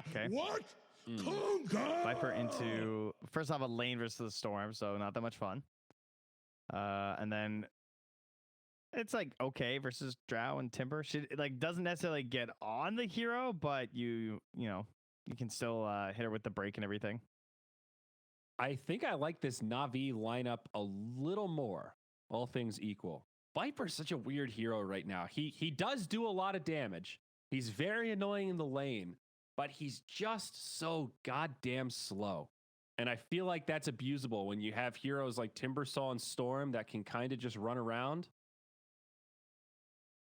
Okay. What? Viper into first off a lane versus the Storm, so not that much fun. And then it's like okay versus Drow and Timber. It like doesn't necessarily get on the hero, but you can still hit her with the break and everything. I think I like this Na'Vi lineup a little more, all things equal. Viper's such a weird hero right now. He does do a lot of damage. He's very annoying in the lane, but he's just so goddamn slow. And I feel like that's abusable when you have heroes like Timbersaw and Storm that can kind of just run around.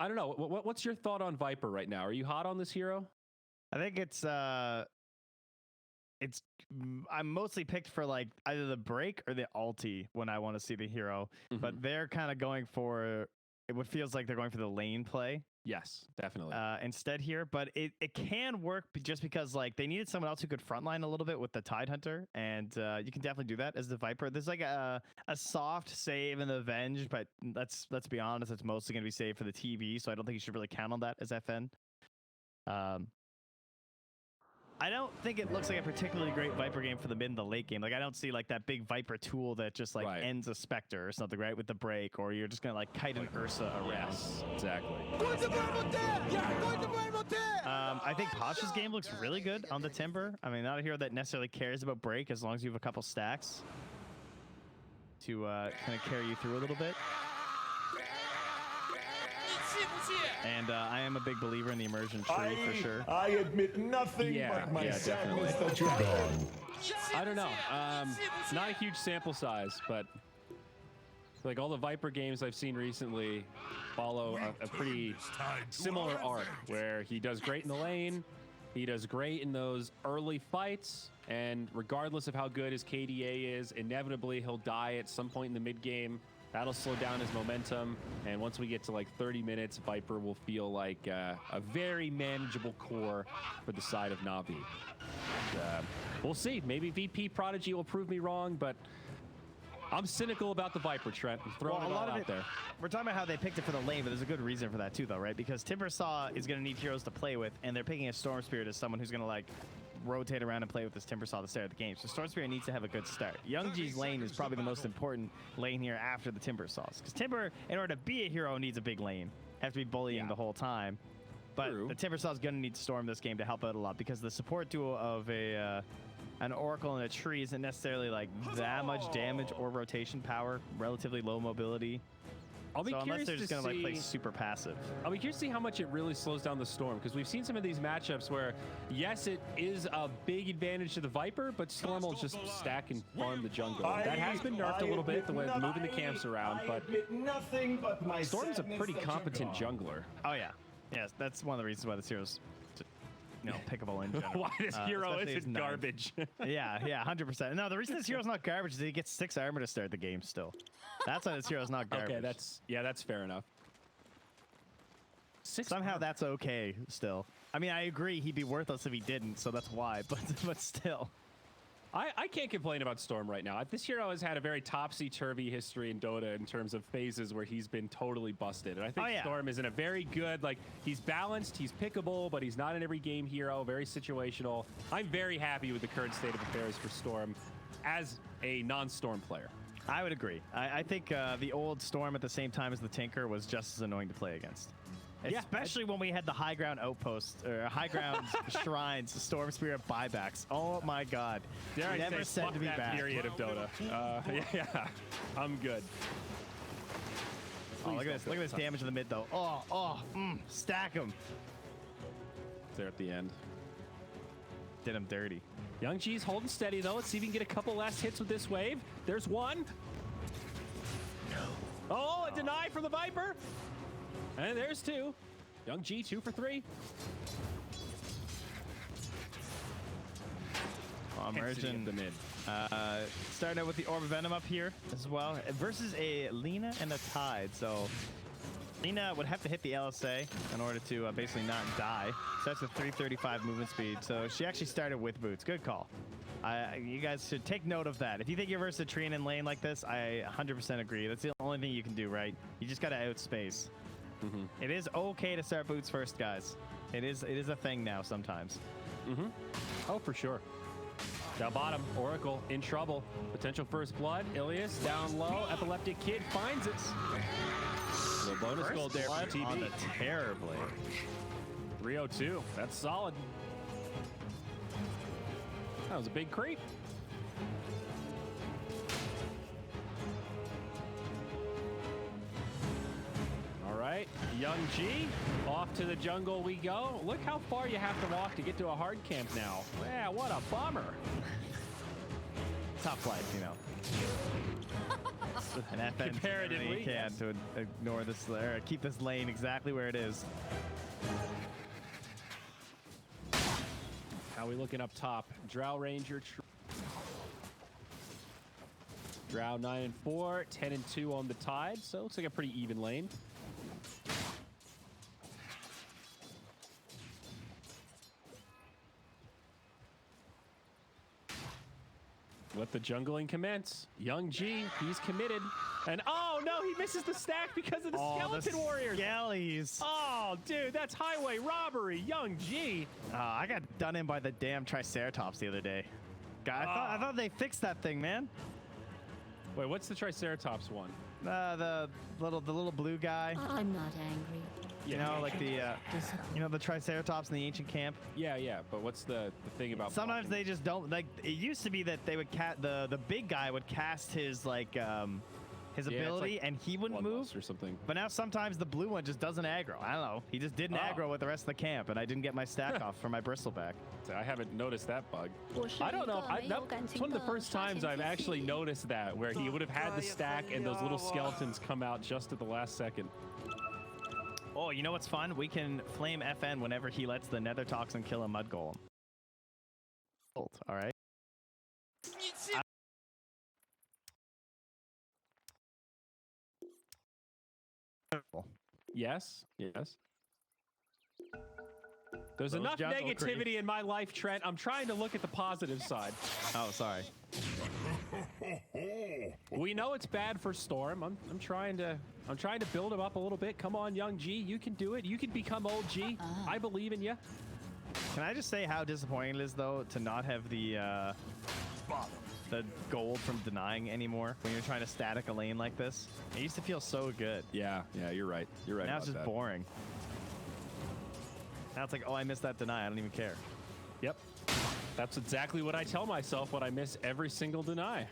I don't know. What's your thought on Viper right now? Are you hot on this hero? I think I'm mostly picked for like either the break or the ulti when I want to see the hero, but they're kind of going for what feels like they're going for the lane play. Yes, definitely. Instead here, but it can work just because like they needed someone else who could frontline a little bit with the Tidehunter, and you can definitely do that as the Viper. There's like a soft save in the Avenge, but let's be honest, it's mostly going to be saved for the TV, so I don't think you should really count on that as FN. I don't think it looks like a particularly great Viper game for the mid and the late game. Like I don't see like that big Viper tool that just like ends a Spectre or something, right? With the break, or you're just gonna like kite an Ursa around. Yes, exactly. I think Pasha's game looks really good on the Timber. I mean, not a hero that necessarily cares about break as long as you have a couple stacks to kind of carry you through a little bit. And I am a big believer in the immersion tree for sure. I admit nothing but my sadness that you're gone. I don't know. Not a huge sample size, but like all the Viper games I've seen recently follow a pretty similar arc where he does great in the lane, he does great in those early fights, and regardless of how good his KDA is, inevitably he'll die at some point in the mid game. That'll slow down his momentum, and once we get to like 30 minutes, Viper will feel like a very manageable core for the side of Na'Vi. And, we'll see. Maybe VP Prodigy will prove me wrong, but I'm cynical about the Viper, Trent. I'm throwing it all out there. We're talking about how they picked it for the lane, but there's a good reason for that too, though, right? Because Timbersaw is going to need heroes to play with, and they're picking a Storm Spirit as someone who's going to like rotate around and play with this Timbersaw to start the game. So Storm Spirit needs to have a good start. Young G's lane is probably the most important lane here after the Timbersaws, because Timber, in order to be a hero, needs a big lane. Have to be bullying the whole time. But the Timbersaw is going to need to Storm this game to help out a lot, because the support duo of an Oracle and a tree isn't necessarily like that much damage or rotation power, relatively low mobility. I'll be unless curious they're just to going to like play see- super passive. I'll be curious to see how much it really slows down the Storm, because we've seen some of these matchups where, yes, it is a big advantage to the Viper, but Storm will just stack and farm the jungle. That has been nerfed a little bit, the way of moving the camps around, but Storm's a pretty competent jungler. Oh, yeah. Yes, that's one of the reasons why this hero's pickable in general. Why this hero isn't ninth. garbage. yeah, 100%. No, the reason this hero's not garbage is that he gets 6 armor to start the game still. That's why this hero's not garbage. Okay, that's fair enough. Somehow that's okay still. I mean, I agree he'd be worthless if he didn't, so that's why, but still. I can't complain about Storm right now. This hero has had a very topsy-turvy history in Dota in terms of phases where he's been totally busted. And I think Storm is in a very good, like, he's balanced, he's pickable, but he's not an every game hero, very situational. I'm very happy with the current state of affairs for Storm as a non-Storm player. I would agree. I think the old Storm at the same time as the Tinker was just as annoying to play against. Especially when we had the high ground outposts or high ground shrines, Storm Spirit buybacks. Oh my God! Dare Never I say, said fuck to be that back. period of Dota. Yeah, I'm good. Oh, look at this! Look at this damage in the mid though. Stack him. There at the end. Did him dirty. Young G's holding steady though. Let's see if we can get a couple last hits with this wave. There's one. Oh, a deny from the Viper. And there's 2. Young G, 2 for 3. Immersion. The mid. Starting out with the Orb of Venom up here as well. Versus a Lina and a Tide. So Lina would have to hit the LSA in order to basically not die. So that's a 335 movement speed. So she actually started with boots. Good call. You guys should take note of that. If you think you're versus a Trine in lane like this, I 100% agree. That's the only thing you can do, right? You just got to outspace. It is okay to start boots first, guys. It is a thing now sometimes. Mm-hmm. Oh, for sure. Down bottom, Oracle in trouble. Potential first blood. Ilias down low. Epileptic Kid finds it. The bonus gold there for TB. On the terribly. 302. That's solid. That was a big creep. All right, Young G, off to the jungle we go. Look how far you have to walk to get to a hard camp now. Yeah, what a bummer. Tough life, you know. And FN Comparatively, can to ignore this, or keep this lane exactly where it is. How we looking up top? Drow Ranger. Drow 9 and 4, 10 and 2 on the Tide. So it looks like a pretty even lane. Let the jungling commence. Young G, he's committed. And oh no, he misses the stack because of the skeleton warriors. Skellies. Oh, dude, that's highway robbery. Young G. I got done in by the damn Triceratops the other day. God, I thought they fixed that thing, man. Wait, what's the Triceratops one? The little blue guy. I'm not angry. You know, like the Triceratops in the ancient camp. Yeah, but what's the thing about Sometimes blocking? they just don't, like, it used to be that they would the big guy would cast his his ability like and he wouldn't move or something. But now sometimes the blue one just doesn't aggro. I don't know. He just didn't aggro with the rest of the camp, and I didn't get my stack off for my bristleback. I haven't noticed that bug. I don't know. That's one of the first times I've actually noticed that, where he would have had the stack and those little skeletons come out just at the last second. Oh, you know what's fun? We can flame FN whenever he lets the nether toxin kill a mud golem. All right. Yes. There's Those enough jungle negativity creeps. in my life, Trent. I'm trying to look at the positive side. Oh, sorry. We know it's bad for Storm. I'm trying to build him up a little bit. Come on, Young G, you can do it. You can become old G. I believe in you. Can I just say how disappointing it is, though, to not have the gold from denying anymore when you're trying to static a lane like this? It used to feel so good. Yeah, you're right. You're right. Now it's just boring. Now it's like, oh, I missed that deny. I don't even care. Yep. That's exactly what I tell myself when I miss every single deny.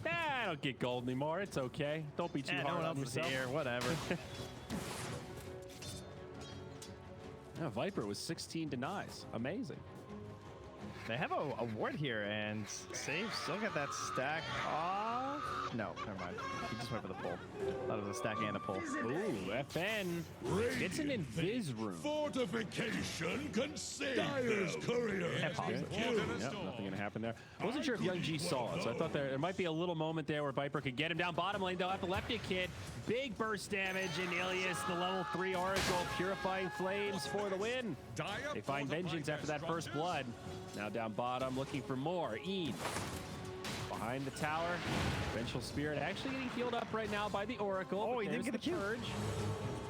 I don't get gold anymore. It's okay. Don't be too hard no one on else is yourself. here. Whatever. Yeah, Viper was 16 denies. Amazing. They have a ward here, and Save still got that stack off. No, never mind. He just went for the pull. Thought it was a stack and a pull. Ooh, FN. It's an invis room. Fortification can save Dyer's courier. Can't pause it. Yep, nothing gonna happen there. I wasn't sure if Young G saw it, so I thought there might be a little moment there where Viper could get him down bottom lane, though. Epileptic Kid, big burst damage, and Ilias, the level 3 Oracle, purifying flames for the win. They find vengeance after that first blood. Now down bottom, looking for more. Ian behind the tower. Vengeful Spirit actually getting healed up right now by the Oracle. Oh, he didn't get the purge.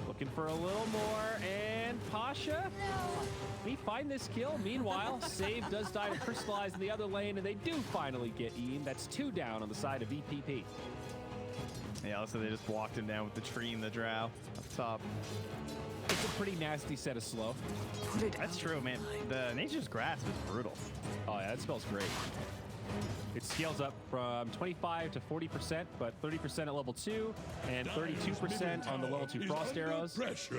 Looking for a little more, and Pasha. We find this kill. Meanwhile, Save does die to Crystallize in the other lane, and they do finally get Ian. That's 2 down on the side of VPP. Yeah, also they just walked him down with the tree and the drow up top. It's a pretty nasty set of slow. That's true, man. The Nature's Grasp is brutal. Oh yeah, that smells great. It scales up from 25 to 40%, but 30% at level 2 and 32% on the level 2 Frost Arrows.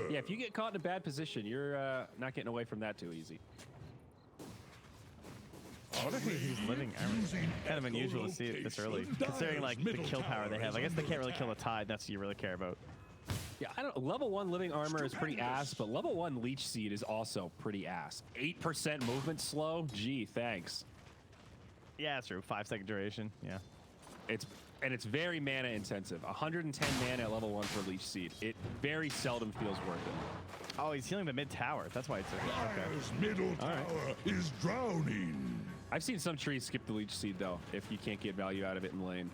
Yeah, if you get caught in a bad position, you're not getting away from that too easy. I wonder if he's living armor. Kind of unusual to see it this early, considering like the kill power they have. I guess they can't really kill a Tide. That's what you really care about. Yeah, I don't. Level 1 living armor is pretty ass, but level 1 leech seed is also pretty ass. 8% movement slow. Gee, thanks. Yeah, that's true. 5-second duration. Yeah. It's very mana intensive. 110 mana at level 1 for leech seed. It very seldom feels worth it. Oh, he's healing the mid tower. That's why it's okay. Dyer's middle tower is drowning. I've seen some trees skip the leech seed though, if you can't get value out of it in lane.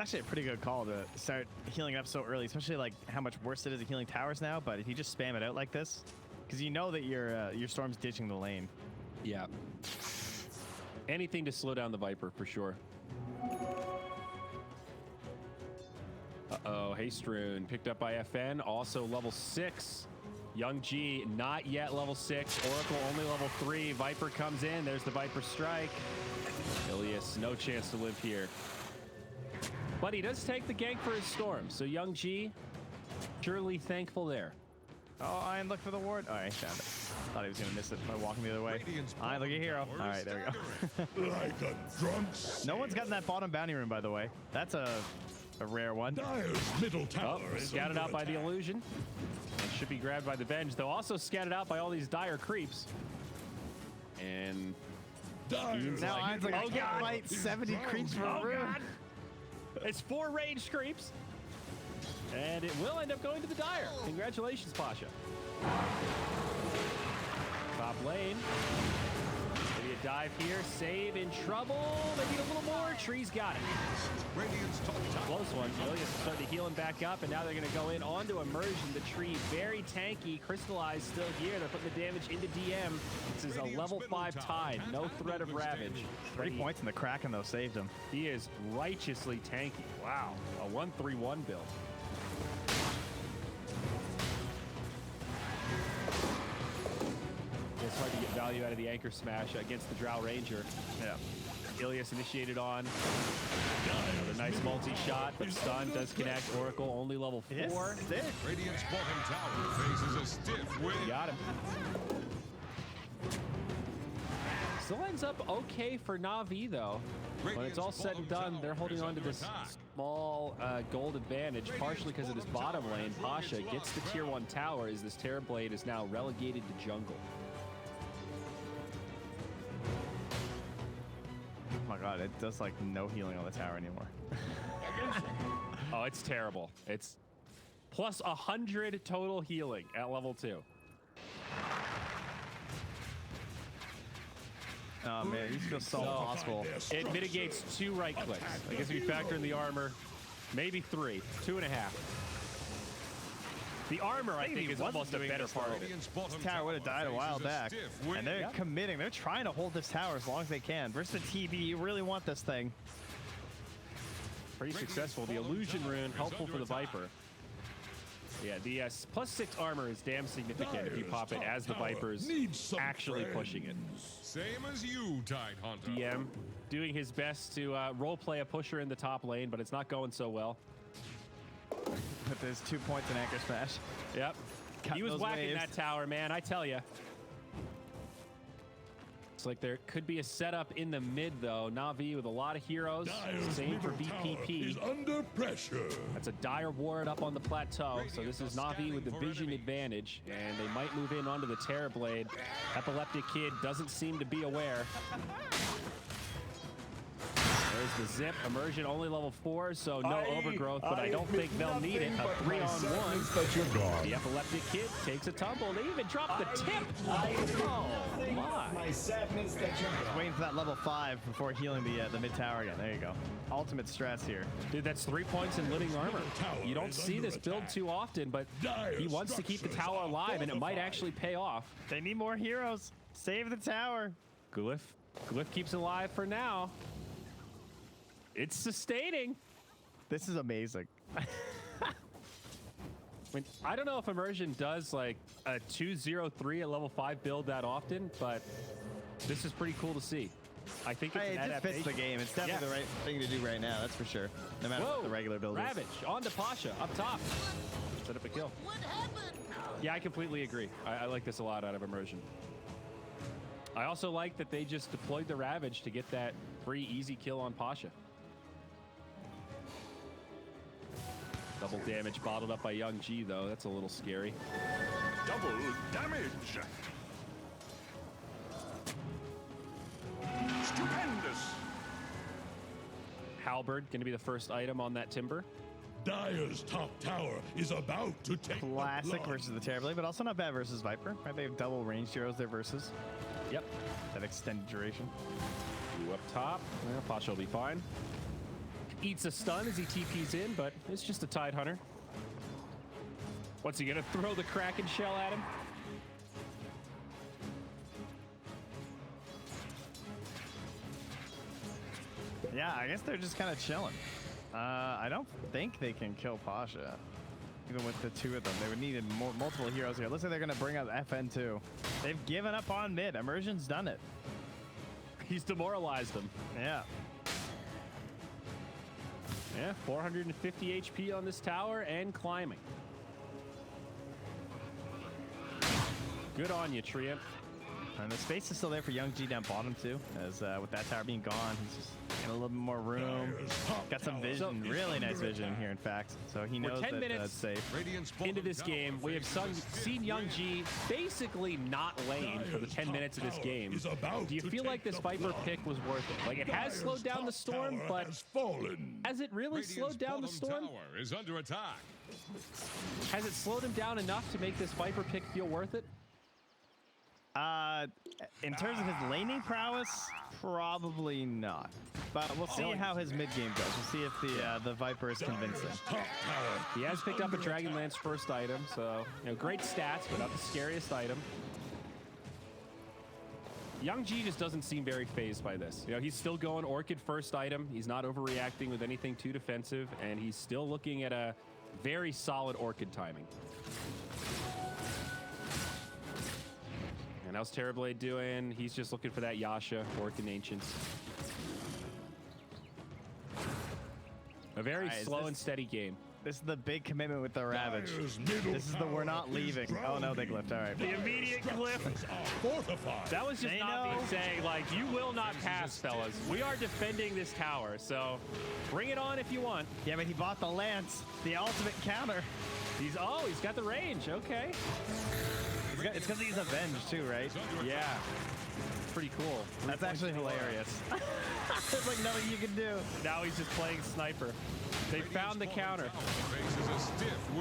actually a pretty good call to start healing up so early, especially like how much worse it is at healing towers now. But if you just spam it out like this, because you know that your Storm's ditching the lane. Yeah. Anything to slow down the Viper for sure. Uh-oh, Hastrune picked up by FN, also level 6. Young G, not yet level 6. Oracle only level 3. Viper comes in. There's the Viper strike. Ilias, no chance to live here. But he does take the gank for his Storm. So Young G, surely thankful there. Oh, Ian, look for the ward. All right, found it. Thought he was going to miss it by walking the other way. Ian, look at hero. All right, there we go. Like a drunk. No one's gotten that bottom bounty room, by the way. That's a rare one. Dire's middle tower is Scouted under out by the attack. illusion. And should be grabbed by the Venge, though also scattered out by all these dire creeps. And Dire's Now Ian's like, Oh, I can't God. fight 70 creeps for a room. It's 4 ranged creeps. And it will end up going to the Dire. Congratulations, Pasha. Top lane. Maybe a dive here. Save in trouble. They need a little more. Tree's got it. Close one. Ilias is starting to heal him back up, and now they're going to go in onto Immersion. The Tree very tanky. Crystallized still here. They're putting the damage into DM. This is a level 5 tide. No threat of Ravage. 3 points in the Kraken, though, saved him. He is righteously tanky. Wow. A 1-3-1 build. It's hard to get value out of the Anchor Smash against the Drow Ranger. Yeah. Ilias initiated on. Another nice multi-shot, but stun does connect. Oracle only level 4. Yes, sick. Radiant's bottom tower faces a stiff wind. Got him. Still ends up okay for Na'Vi, though. When it's all said and done, they're holding on to this small gold advantage, partially because of this bottom lane. Pasha gets the tier 1 tower as this Terrorblade is now relegated to jungle. Oh my god, it does like no healing on the tower anymore. Oh, it's terrible. It's plus 100 total healing at level 2. Oh man, these feel so impossible. It mitigates 2 right clicks. I guess if you factor in the armor, maybe 3, 2.5. The armor, I think, is almost a better part of it. This tower would have died a while back. And they're committing. They're trying to hold this tower as long as they can. Versus the TB, you really want this thing. Pretty successful. The illusion rune, helpful for the Viper. Yeah, the plus 6 armor is damn significant if you pop it as the Viper's actually pushing it. Same as you, Tide Hunter. DM doing his best to roleplay a pusher in the top lane, but it's not going so well. But there's 2 points in Anchor Smash. Yep. Cut He was those whacking waves. that tower, man, I tell you. It's like there could be a setup in the mid, though. Na'Vi with a lot of heroes. Dire's Same for middle tower BPP. is under pressure. That's a dire ward up on the plateau. So this is Na'Vi with the vision advantage. And they might move in onto the Terrorblade. Epileptic Kid doesn't seem to be aware. There's the zip. Immersion only level 4, so no overgrowth, but I don't think they'll need it. A 3-on-1. That you're gone. The Epileptic Kid takes a tumble. They even dropped the tip. Oh, my. sadness that you're Waiting for that level 5 before healing the mid tower again. There you go. Ultimate strats here. Dude, that's 3 points in living armor. You don't see this build too often, but he wants to keep the tower alive, and it might actually pay off. They need more heroes. Save the tower. Glyph keeps it alive for now. It's sustaining. This is amazing. I mean, I don't know if Immersion does like a 2-0-3 at level 5 build that often, but this is pretty cool to see. I think it's Hey, an it just fits adaptation. the game. It's definitely the right thing to do right now. That's for sure. No matter what the regular build Ravage is. on to Pasha up top. Set up a kill. What happened? Yeah, I completely agree. I like this a lot out of Immersion. I also like that they just deployed the Ravage to get that free easy kill on Pasha. Double damage bottled up by Young G, though. That's a little scary. Double damage. Stupendous. Halberd going to be the first item on that Timber. Dire's top tower is about to take Classic the blood. versus the Terrorblade, but also not bad versus Viper. Right? They have double ranged heroes there versus Yep. that extended duration. Two up top. Yeah, Pasha will be fine. Eats a stun as he TPs in, but it's just a Tidehunter. What's he gonna throw the Kraken shell at him? Yeah, I guess they're just kind of chilling. I don't think they can kill Pasha. Even with the two of them, they would need multiple heroes here. Looks like they're going to bring up FN too. They've given up on mid. Immersion's done it. He's demoralized them. Yeah. Yeah, 450 HP on this tower and climbing. Good on you, Treant. And the space is still there for Young G down bottom too, as with that tower being gone, he's just in a little bit more room. Got some vision, really nice vision here, in fact. So he knows We're 10 that minutes that's safe. into this game. We have seen Young G basically not lane for the 10 minutes of this game. Do you feel like this Viper pick was worth it? Like, it has slowed down the storm, but has it really slowed down the storm? Tower is under attack. Has it slowed him down enough to make this Viper pick feel worth it? In terms of his laning prowess, probably not. But we'll see how his mid game goes. We'll see if the Viper is convincing. He has picked up a Dragonlance first item, so great stats, but not the scariest item. Young G just doesn't seem very phased by this. He's still going Orchid first item. He's not overreacting with anything too defensive, and he's still looking at a very solid Orchid timing. And how's Terrorblade doing? He's just looking for that Yasha, Orchid Ancients. A very slow and steady game. This is the big commitment with the Ravage. This is the we're not leaving. Oh no, they glyphed. All right. The immediate glyph. That was just NAVI saying, like, you will not pass, fellas. We are defending this tower, so bring it on if you want. Yeah, but he bought the Lance, the ultimate counter. He's got the range. Okay. It's because he's avenged too, right? Yeah. Pretty cool. That's actually hilarious. There's like nothing you can do. Now he's just playing sniper. They found the counter.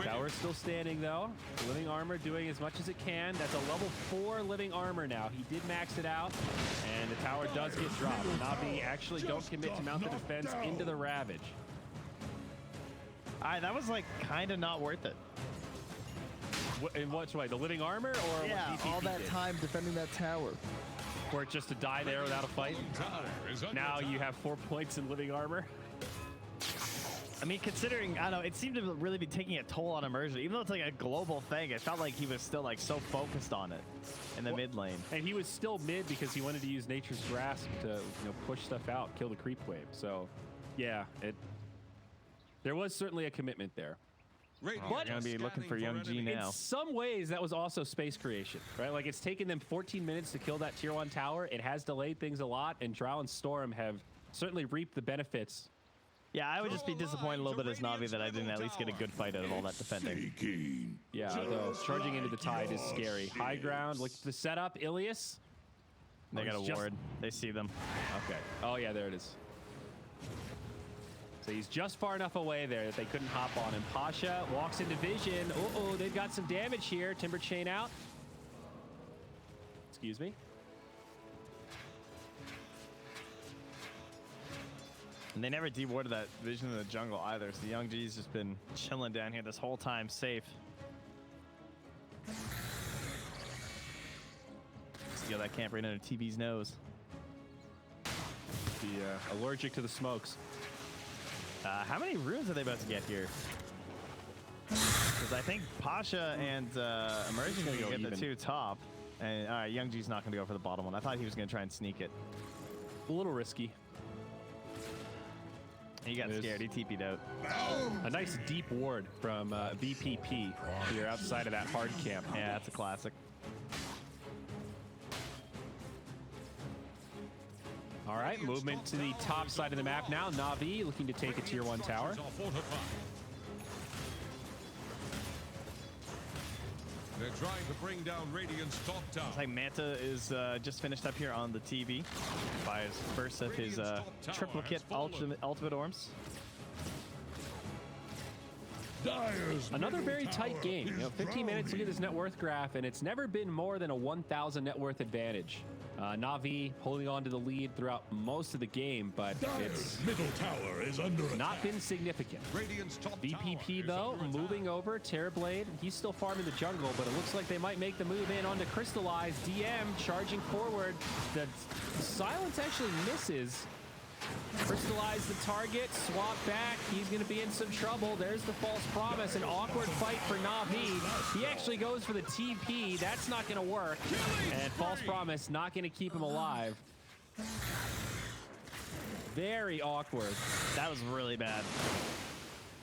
Tower's still standing though. Living armor doing as much as it can. That's a level 4 living armor now. He did max it out, and the tower does get dropped. NAVI actually don't commit to mount the defense into the Ravage. All right, that was like kind of not worth it. In what way? The living armor, or yeah, what all that time defending that tower. For it just to die there without a fight. Now you have 4 points in living armor. I mean, considering, I don't know, it seemed to really be taking a toll on Immersion. Even though it's like a global thing, it felt like he was still like so focused on it in the mid lane. And he was still mid because he wanted to use Nature's Grasp to push stuff out, kill the creep wave. So, yeah, there was certainly a commitment there. But we're gonna be looking for Young G now. In some ways, that was also space creation, right? Like, it's taken them 14 minutes to kill that tier 1 tower. It has delayed things a lot, and Drow and Storm have certainly reaped the benefits. Yeah, I would just be disappointed a little bit as NAVI that I didn't at least get a good fight out of all that defending. Yeah, though charging into the tide is scary. High ground, look at the setup. Ilias. They got a ward. They see them. Okay. Oh, yeah, there it is. So he's just far enough away there that they couldn't hop on him. Pasha walks into vision. Uh-oh, they've got some damage here. Timber chain out. Excuse me. And they never dewarded that vision in the jungle either, so the Young G's just been chilling down here this whole time, safe. See how that camp right under TB's nose. Be allergic to the smokes. How many runes are they about to get here? Because I think Pasha and Immersion are going to get the 2 top. And all right, Young G's not going to go for the bottom one. I thought he was going to try and sneak it. A little risky. He got scared. He TP'd out. A nice deep ward from VPP here outside of that hard camp. Yeah, that's a classic. All right, movement to the top side of the map now. NAVI looking to take a tier 1 tower. They're trying to bring down Radiant's top tower. Looks like Manta is just finished up here on the TV by his first of his triplicate ultimate orbs. Dyer's Another middle very tight tower game. You know, is 15 minutes, look at this net worth graph, and it's never been more than a 1,000 net worth advantage. NAVI holding on to the lead throughout most of the game, but it's Dyer's middle tower is under not been significant. Radiant's top VPP, tower though, is under moving over. Terrorblade, he's still farming the jungle, but it looks like they might make the move in onto Crystallize. DM charging forward. The silence actually misses. Crystallize the target, swap back. He's going to be in some trouble. There's the false promise. An awkward fight for Na'Vi. He actually goes for the TP. That's not going to work. And false promise not going to keep him alive. Very awkward. That was really bad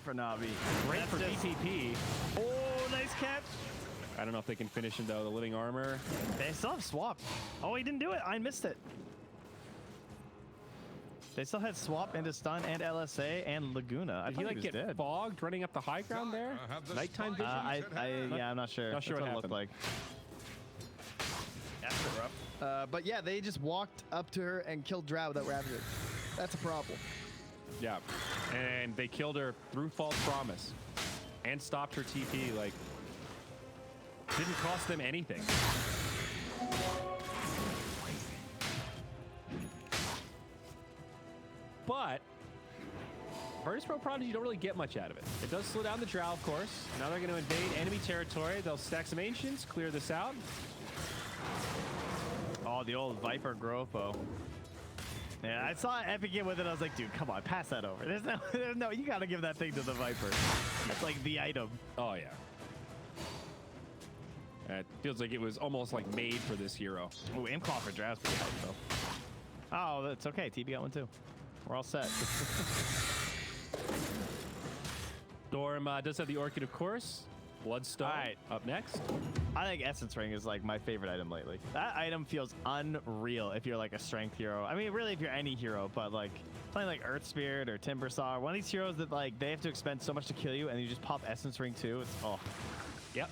for Na'Vi. Great That's for just- VPP. Oh, nice catch. I don't know if they can finish him, though. The living armor. They still have swap. Oh, he didn't do it. I missed it. They still had swap into stun and LSA and Laguna. I Did thought he like was get dead. fogged running up the high ground there? have the Nighttime spike. vision? Yeah, I'm not sure. Not sure That's what it looked like. That's a bit rough. But yeah, they just walked up to her and killed Drow without Ravager. That's a problem. Yeah. And they killed her through false promise and stopped her TP. Like, didn't cost them anything. But Virtus Pro Prodigy don't really get much out of it. It does slow down the Drow, of course. Now they're going to invade enemy territory. They'll stack some Ancients, clear this out. Oh, the old Viper Grove bow. Yeah, I saw Epic get with it. I was like, dude, come on, pass that over. There's no, you got to give that thing to the Viper. That's like the item. Oh, yeah. It feels like it was almost like made for this hero. Ooh, Imclaw for Drow's pretty hard, though. Oh, that's okay. TB got one, too. We're all set. Storm does have the Orchid, of course. Bloodstone All right. up next. I think Essence Ring is like my favorite item lately. That item feels unreal if you're like a strength hero. I mean, really, if you're any hero, but like playing like Earth Spirit or Timbersaw, one of these heroes that like they have to expend so much to kill you, and you just pop Essence Ring too. It's Yep.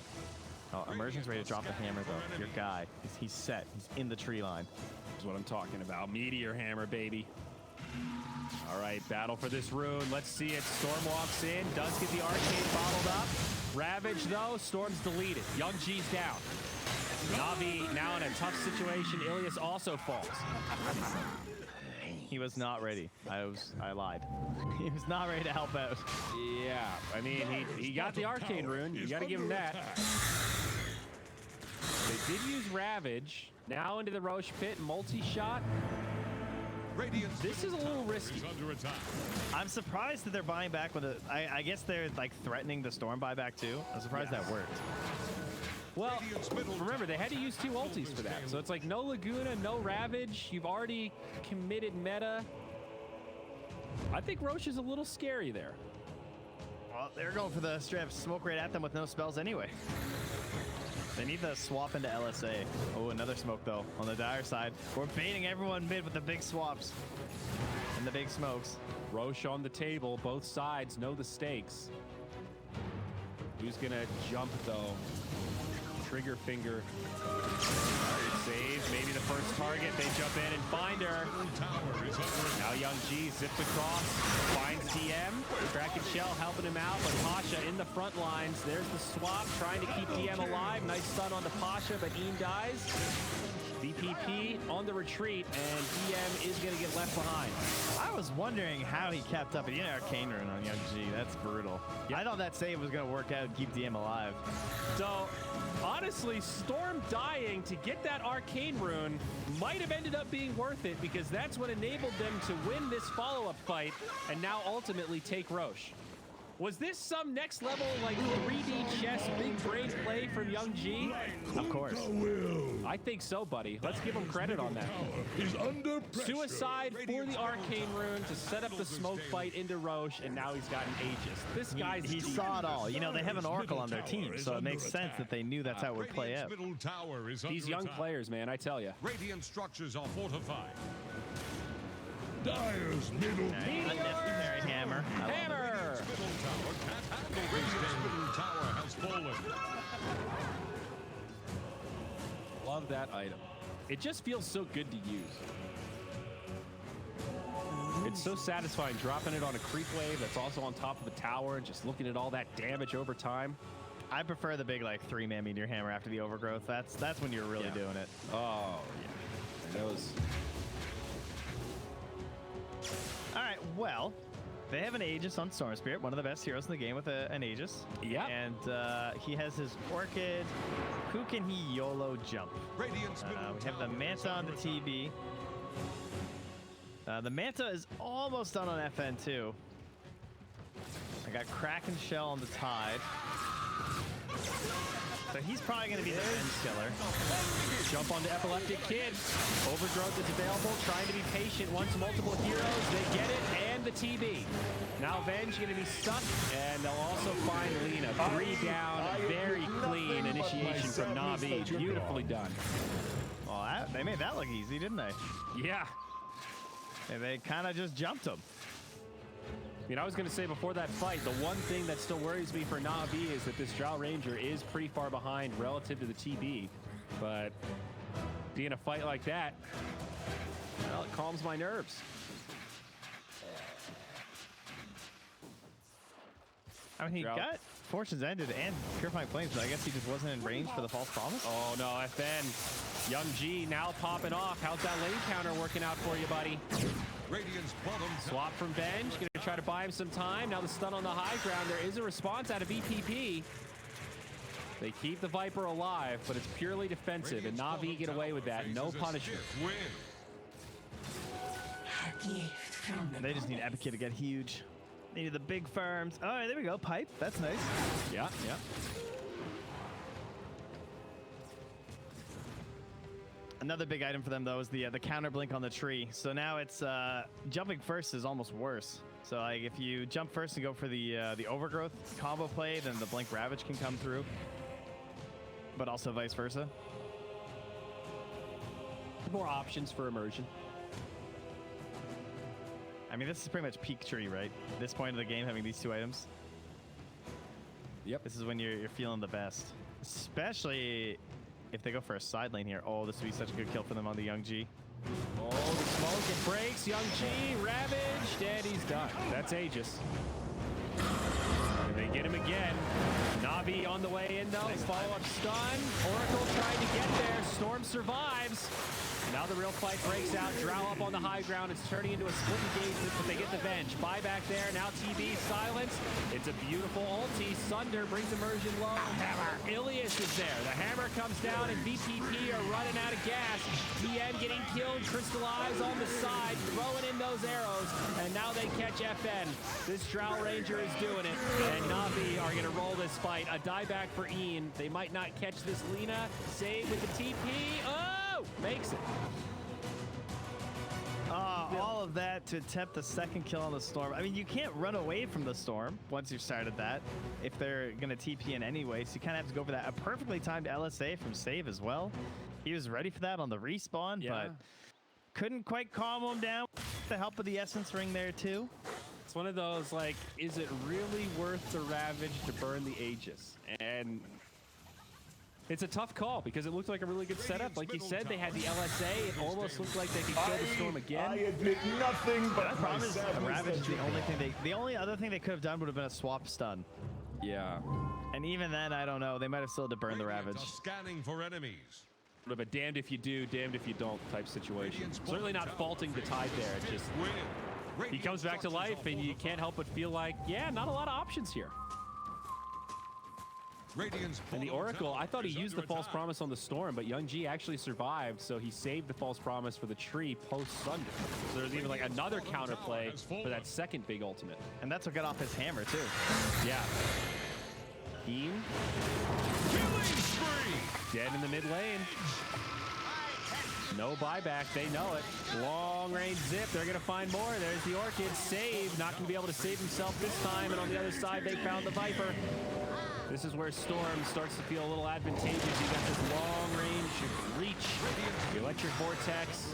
oh, Immersion's ready to drop the hammer though. Your guy, he's set. He's in the tree line. That's what I'm talking about. Meteor Hammer, baby. All right, battle for this rune. Let's see it. Storm walks in, does get the arcade bottled up. Ravage, though, Storm's deleted. Young G's down. Na'Vi now in a tough situation. Ilias also falls. He was not ready. I lied. He was not ready to help out. Yeah, I mean, he got the arcane rune. You got to give him that. They did use Ravage. Now into the Roche pit, multi-shot. Radiant's This is a little risky. is under attack. I'm surprised that they're buying back with it. I guess they're like threatening the Storm buyback too. I'm surprised that worked. Well, Radiant's middle remember, they had to tower use two ultis for that. So it's like no Laguna, no Ravage. You've already committed meta. I think Roche is a little scary there. Well, they're going for the straight up smoke right at them with no spells anyway. They need to swap into LSA. Oh, another smoke though on the Dire side. We're baiting everyone mid with the big swaps and the big smokes. Roche on the table. Both sides know the stakes. Who's gonna jump though? Trigger finger. Saves maybe the first target. They jump in and find her. Tower is under attack. Now Young G zips across, finds DM. Kraken Shell helping him out, but Pasha in the front lines. There's the swap, trying to keep DM alive. Nice stun on the Pasha, but Eam dies. VPP on the retreat, and DM is going to get left behind. I was wondering how he kept up. He had an arcane rune on Young G. That's brutal. I thought that save was going to work out and keep DM alive. So, honestly, Storm dying to get that arcane rune might have ended up being worth it, because that's what enabled them to win this follow-up fight and now ultimately take Roche. Was this some next level, like 3D chess, big brain play from Young G? Of course. I think so, buddy. Let's give him credit on that. is under pressure. Suicide for the arcane rune to set up the smoke fight into Roche, and now he's got an Aegis. This guy's He deep. saw it all. You know, they have an Oracle on their team, so it makes sense that they knew that's how it would play out. Radiant's middle tower is These under young attack. players, man, I tell you. Radiant structures are fortified. Dyer's middle Unnecessary hammer. I love it. Hammer! Middle tower can't handle Radiant's middle tower has fallen. Love that item. It just feels so good to use. it's so satisfying dropping it on a creep wave that's also on top of a tower and just looking at all that damage over time. I prefer the big like 3-man meteor hammer after the overgrowth. That's when you're really doing it. Oh yeah, those. All right, well, they have an Aegis on Storm Spirit, one of the best heroes in the game with an Aegis. Yeah. And he has his Orchid. Who can he YOLO jump? We have the Manta on the TB. The Manta is almost done on FN too. I got Kraken Shell on the Tide. So he's probably going to be the end killer. Jump onto Epileptic Kid. Overgrowth is available. Trying to be patient. Once multiple heroes, they get it, and the TB. Now Venge going to be stuck, and they'll also find Lina. 3 down. Very clean initiation from NAVI. Beautifully done. Well, they made that look easy, didn't they? Yeah. And they kind of just jumped him. I mean, I was going to say before that fight, the one thing that still worries me for NAVI is that this Drow Ranger is pretty far behind relative to the TB. But being a fight like that, well, it calms my nerves. I mean, he got Fortune's Ended and Purifying Flames, but I guess he just wasn't in range for the False Promise. Oh, no, FN. Young G now popping off. How's that lane counter working out for you, buddy? Radiant's bottom Swap from Venge. Going to try to buy him some time. Now the stun on the high ground. There is a response out of VPP. They keep the Viper alive, but it's purely defensive, and NAVI get away with that. No punishment. They just need Epicid to get huge. They need the big farms. All right, there we go. Pipe. That's nice. Yeah, yeah. Another big item for them, though, is the counter blink on the tree. So now it's jumping first is almost worse. So like if you jump first and go for the overgrowth combo play, then the blink ravage can come through. But also vice versa. More options for immersion. I mean, this is pretty much peak tree, right? At this point of the game, having these 2 items. Yep. This is when you're feeling the best. Especially if they go for a side lane here. Oh, this would be such a good kill for them on the Young G. Oh, the smoke, it breaks. Young G, ravaged, and he's done. That's Aegis. And they get him again. NAVI on the way in, though. Follow-up stun. Oracle trying to get there. Storm survives. Now the real fight breaks out. Drow up on the high ground. It's turning into a split engagement, but they get the Venge. Buyback there. Now TB silenced. It's a beautiful ulti. Sunder brings immersion low. Hammer. Ilias is there. The hammer comes down, and VPP are running out of gas. TN getting killed. Crystallize on the side, throwing in those arrows, and now they catch FN. This Drow Ranger is doing it, and NAVI are going to roll this fight. A dieback for Ian. They might not catch this Lina. Save with the TP. Oh! Makes it. All of that to attempt the second kill on the Storm. I mean, you can't run away from the Storm once you've started that if they're going to TP in anyway, so you kind of have to go for that. A perfectly timed LSA from Save as well. He was ready for that on the respawn, but couldn't quite calm him down with the help of the Essence Ring there too. It's one of those, like, is it really worth the Ravage to burn the Aegis? And it's a tough call because it looked like a really good setup. Like you said, they had the LSA. It almost looked like they could kill the Storm again. I admit nothing but The problem is the Ravage is the only other thing they could have done would have been a swap stun. Yeah. And even then, I don't know. They might have still had to burn the Ravage. Scanning for enemies. Sort of a damned if you do, damned if you don't type situation. Certainly not faulting the Tide there. It's just he comes back to life, and you can't help but feel like, yeah, not a lot of options here. And the Oracle, I thought he used the False Promise on the Storm, but Young G actually survived, so he saved the False Promise for the tree post-Sunder. So there's even like another counterplay for that second big ultimate. And that's what got off his hammer, too. Yeah. Keen. Dead in the mid lane. No buyback, they know it. Long range zip, they're gonna find more. There's the Orchid, save. Not gonna be able to save himself this time, and on the other side, they found the Viper. This is where Storm starts to feel a little advantageous. You got this long range reach. The Electric Vortex.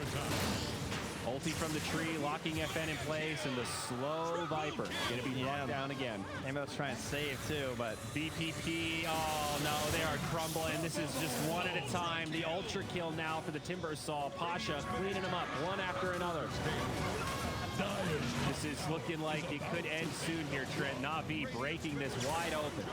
Ulti from the tree, locking FN in place, and the slow Viper gonna be knocked down again. Amos trying to save too, but VPP, oh no, they are crumbling. This is just one at a time. The ultra kill now for the Timber Saw. Pasha cleaning them up one after another. This is looking like it could end soon here, Trent. NAVI breaking this wide open.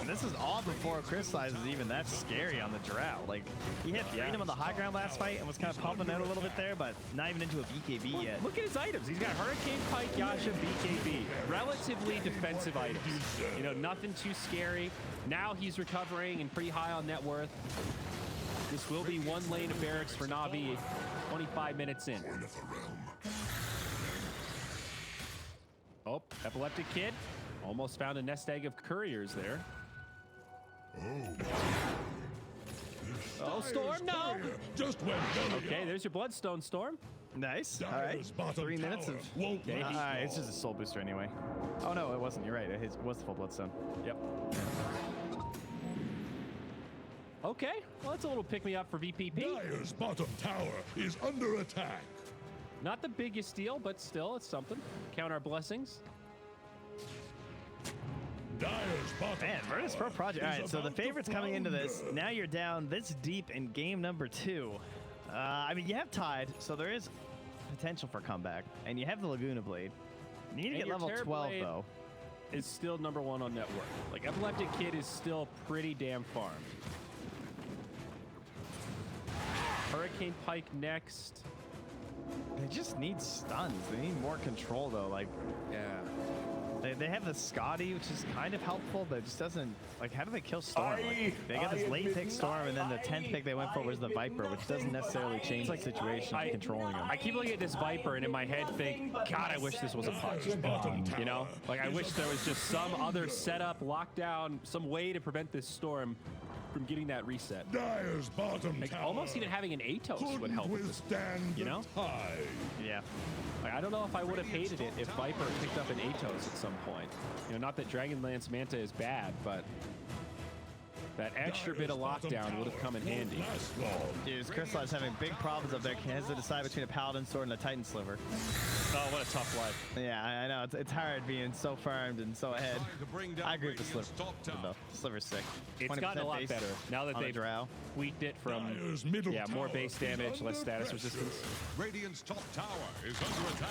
And this is all before Crystallize is even that scary on the Drow. Like, he hit Freedom on the high ground last fight and was kind of pumping out a little bit there, but not even into a BKB yet. Look at his items. He's got Hurricane Pike, Yasha, BKB. Relatively defensive items. You know, nothing too scary. Now he's recovering and pretty high on net worth. This will be one lane of barracks for NAVI, 25 minutes in. Oh, Epileptic Kid almost found a nest egg of couriers there. Oh, Storm, no! Okay, there's your Bloodstone, Storm. Nice. All right. 3 minutes of... it's just a soul booster anyway. Oh, no, it wasn't. You're right. It was the full Bloodstone. Yep. Okay, well, that's a little pick-me-up for VPP. Dire's bottom tower is under attack. Not the biggest deal, but still, it's something. Count our blessings. Dire's bottom Man, Virtus Pro Project. All right, so the favorites coming into this. Now you're down this deep in game number 2. I mean, you have tied, so there is potential for comeback. And you have the Laguna Blade. You need to get level 12, though. Is still #1 on net worth. Like, Epileptic Kid is still pretty damn farmed. Hurricane Pike next. They just need stuns. They need more control, though. Like, yeah. They have the Scotty, which is kind of helpful, but it just doesn't... Like, how do they kill Storm? Like, they got this late pick Storm, and then the 10th pick they went for was the Viper, which doesn't necessarily change the situation of controlling them. I keep looking at this Viper, and in my head think, God, I wish this was a punch. You know? Like, I wish there was just some other setup, lockdown, some way to prevent this Storm from getting that reset. Dire's bottom like, tower almost even having an Atos would help with this, you know? Yeah. Like, I don't know if I would have hated it if Viper picked up an Atos at some point. You know, not that Dragonlance Manta is bad, but that extra bit of lockdown would have come in handy. Dude, Crystallize having big problems up there. He has to decide between a Paladin Sword and a Titan Sliver. Oh, what a tough life. Yeah, I know. It's hard being so farmed and so ahead. I agree with the Sliver, though. Sliver's sick. It's gotten a lot better now that they've tweaked it from more base damage, less status resistance. Radiant's top tower is under attack.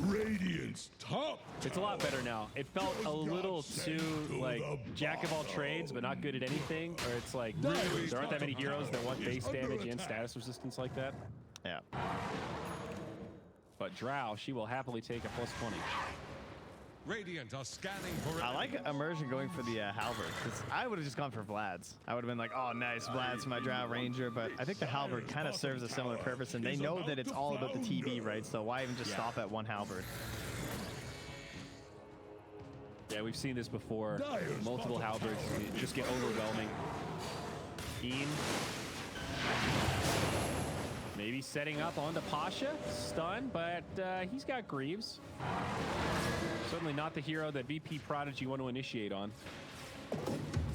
Radiant's top. It's a lot better now. It felt a little too like jack of all trades, but not good at anything. Or it's like there aren't that many heroes that want base damage and status resistance like that. Yeah. But Drow, she will happily take a +20. Radiant are scanning for... I like Immersion going for the Halberd, because I would have just gone for Vlad's. I would have been like, oh, nice, Vlad's for my Drow Ranger, but I think the Halberd kind of serves a similar purpose, and they know that it's all about the TB, right? So why even just stop at one Halberd? Yeah, we've seen this before. Multiple Halberds just get overwhelming. Keen. Maybe setting up onto Pasha. Stun, but he's got Greaves. Certainly not the hero that VP Prodigy want to initiate on.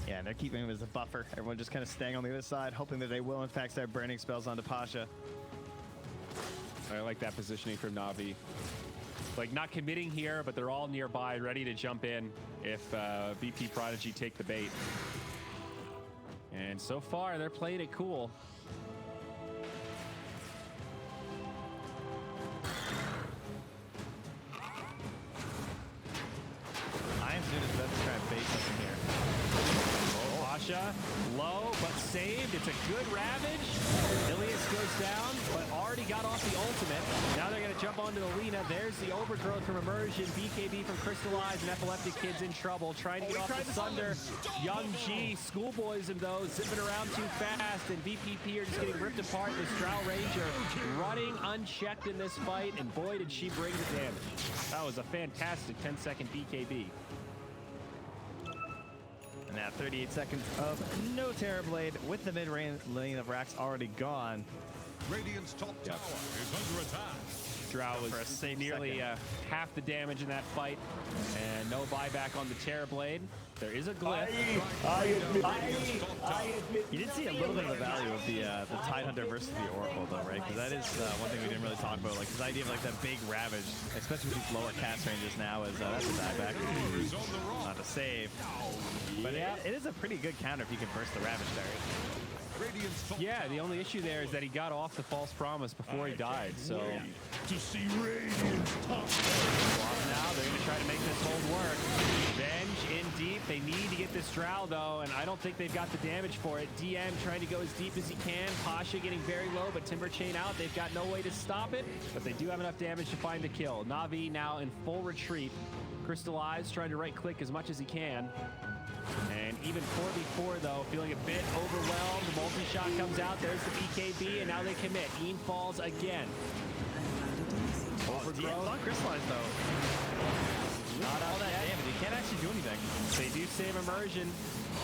Yeah, and they're keeping him as a buffer. Everyone just kind of staying on the other side, hoping that they will, in fact, start burning spells onto Pasha. I like that positioning from Navi. Like, not committing here, but they're all nearby, ready to jump in if VP Prodigy take the bait. And so far, they're playing it cool. Iron's doing his best to try and bait something here. Pasha, low, but saved. It's a good Ravage. Ilias goes down, but already got off the ultimate. Now they're going to jump onto the Lina. There's the Overgrowth from Immersion. BKB from Crystallize, and Epileptic Kid's in trouble. Trying to get off the Sunder. Young G schoolboys him, though, zipping around too fast, and VPP are just getting ripped apart. This Drow Ranger running unchecked in this fight, and boy, did she bring the damage. That was a fantastic 10-second BKB. And now 38 seconds of no Terrorblade with the mid-range lane of Rax already gone. Radiant's top tower is under attack. Drow was nearly half the damage in that fight, and no buyback on the Terrorblade. There is a glyph. I admit. You did see a little bit of the value of the Tidehunter versus the Oracle, though, right? Because that is one thing we didn't really talk about. Like, this idea of like that big Ravage, especially with these lower cast ranges now, is that's a buyback. Not to save. But it is a pretty good counter if you can burst the Ravage target. Radiant's top Yeah, the tower only issue there is that he got off the false promise before he died. So to see Radiant's top now they're going to try to make this hold work. Venge in deep. They need to get this Drow though, and I don't think they've got the damage for it. DM trying to go as deep as he can. Pasha getting very low, but Timber Chain out. They've got no way to stop it, but they do have enough damage to find the kill. Navi now in full retreat. Crystallize trying to right click as much as he can. And even 4v4 though, feeling a bit overwhelmed. The multi-shot comes out. There's the BKB, and now they commit. Ian falls again. Overgrowth. On Crystallize though. Not All up that yet. damage. He can't actually do anything. They do save immersion.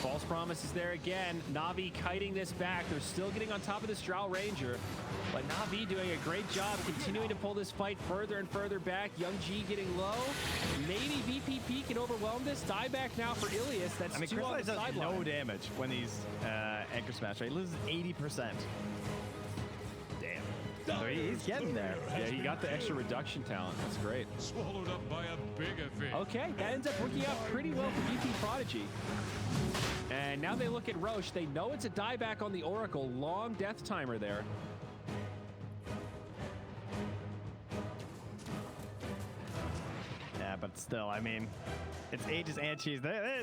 False promise is there again. Navi kiting this back. They're still getting on top of this Drow Ranger. But Navi doing a great job continuing to pull this fight further and further back. Young G getting low. Maybe VPP can overwhelm this. Die back now for Ilias. That's I mean, two on Crystallize the does sideline. no damage when he's Anchor Smash, right? He loses 80%. Damn. So he's getting there. Yeah, he got the extra reduction talent. That's great. swallowed up by a bigger fish. Okay, that ends up working out pretty well for VP Prodigy. And now they look at Roche. They know it's a dieback on the Oracle. Long death timer there. Yeah, but still, I mean, it's Aegis and Cheese.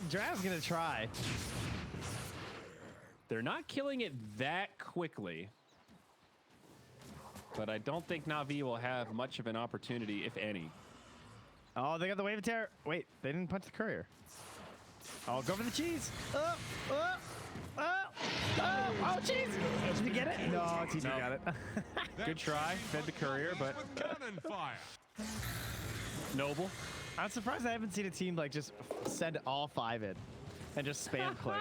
Drav's gonna try. They're not killing it that quickly. But I don't think Navi will have much of an opportunity, if any. Oh, they got the Wave of Terror. Wait, they didn't punch the courier. Oh, go for the cheese. Oh, cheese. Did you get it? No, TP got it. Good try. Fed the courier, but With cannon fire. noble. I'm surprised I haven't seen a team like just send all 5 in and just spam click.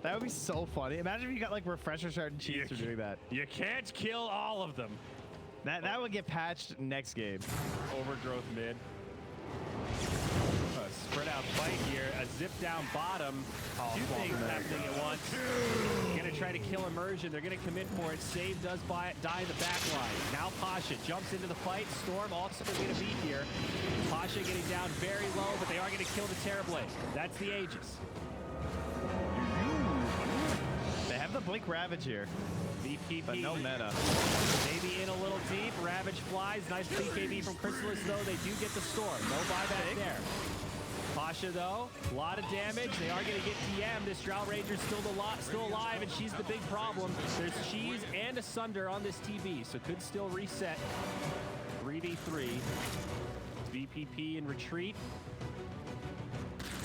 That would be so funny. Imagine if you got like refresher shard and cheese for doing that. You can't kill all of them. That would get patched next game. Overgrowth mid. A spread out fight here. A zip down bottom. Two things happening at once. Gonna try to kill immersion. They're gonna commit for it. Save does die in the back line. Now Pasha jumps into the fight. Storm also gonna be here. Pasha getting down very low, but they are gonna kill the Terrorblade. That's the Aegis. They have the Blink Ravage here, VPP. but no meta. Maybe in a little deep. Ravage flies. Nice BKB from Chrysalis, though. They do get the storm. No buyback there. Pasha, though, a lot of damage. They are going to get DM. This Drow Ranger's still alive, and she's the big problem. There's Cheese and Asunder on this TB, so could still reset. 3v3. VPP in retreat.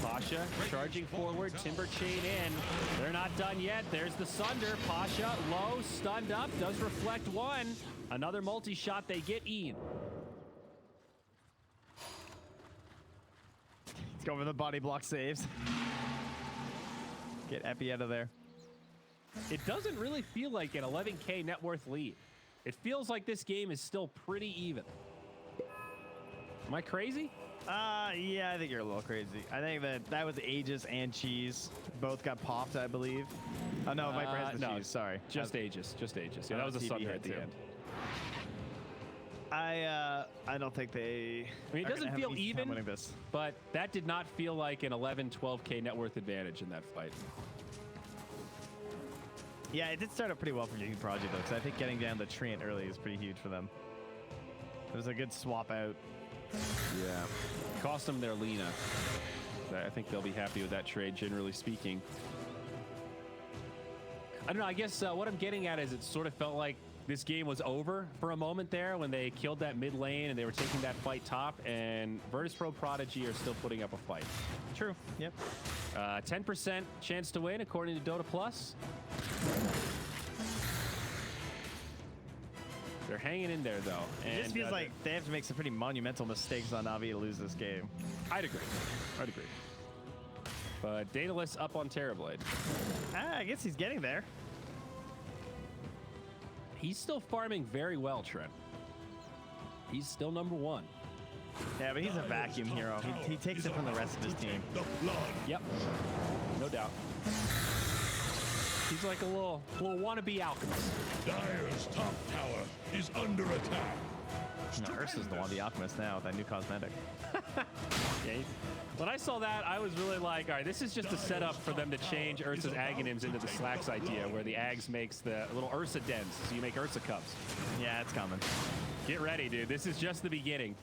Pasha charging forward, Timber Chain in. They're not done yet. There's the Sunder. Pasha low, stunned up, does reflect one. Another multi-shot, they get Ian. Let's go for the body block saves. Get Epi out of there. It doesn't really feel like an 11K net worth lead. It feels like this game is still pretty even. Am I crazy? Yeah, I think you're a little crazy. I think that was Aegis and Cheese. Both got popped, I believe. Oh, no, Viper has the no, Cheese. Sorry. Just Aegis. Just Aegis. Yeah, that was a TB Sunder hit at the too. end. I don't think they. I mean, it are gonna doesn't have feel an easy time even, winning this. but that did not feel like an 11, 12K net worth advantage in that fight. Yeah, it did start up pretty well for VP Project, though, because I think getting down the Treant early is pretty huge for them. It was a good swap out. Yeah. Cost them their Lena. I think they'll be happy with that trade, generally speaking. I don't know. I guess what I'm getting at is it sort of felt like this game was over for a moment there when they killed that mid lane and they were taking that fight top, and Virtus Pro Prodigy are still putting up a fight. True. Yep. 10% chance to win, according to Dota Plus. They're hanging in there, though. It just feels like they have to make some pretty monumental mistakes on Navi to lose this game. I'd agree. But Daedalus up on Terrorblade. I guess he's getting there. He's still farming very well, Trent. He's still number 1. Yeah, but he's a vacuum hero. He takes it from the rest of his team. Yep. No doubt. He's like a little wannabe alchemist. Dire's top tower is under attack. No, Ursa's the one, the Alchemist now, with that new cosmetic. Yeah, when I saw that, I was really like, all right, this is just a setup for them to change Ursa's Aghanims into the Slacks idea, where the Ags makes the little Ursa dens, so you make Ursa cups. Yeah, it's coming. Get ready, dude. This is just the beginning.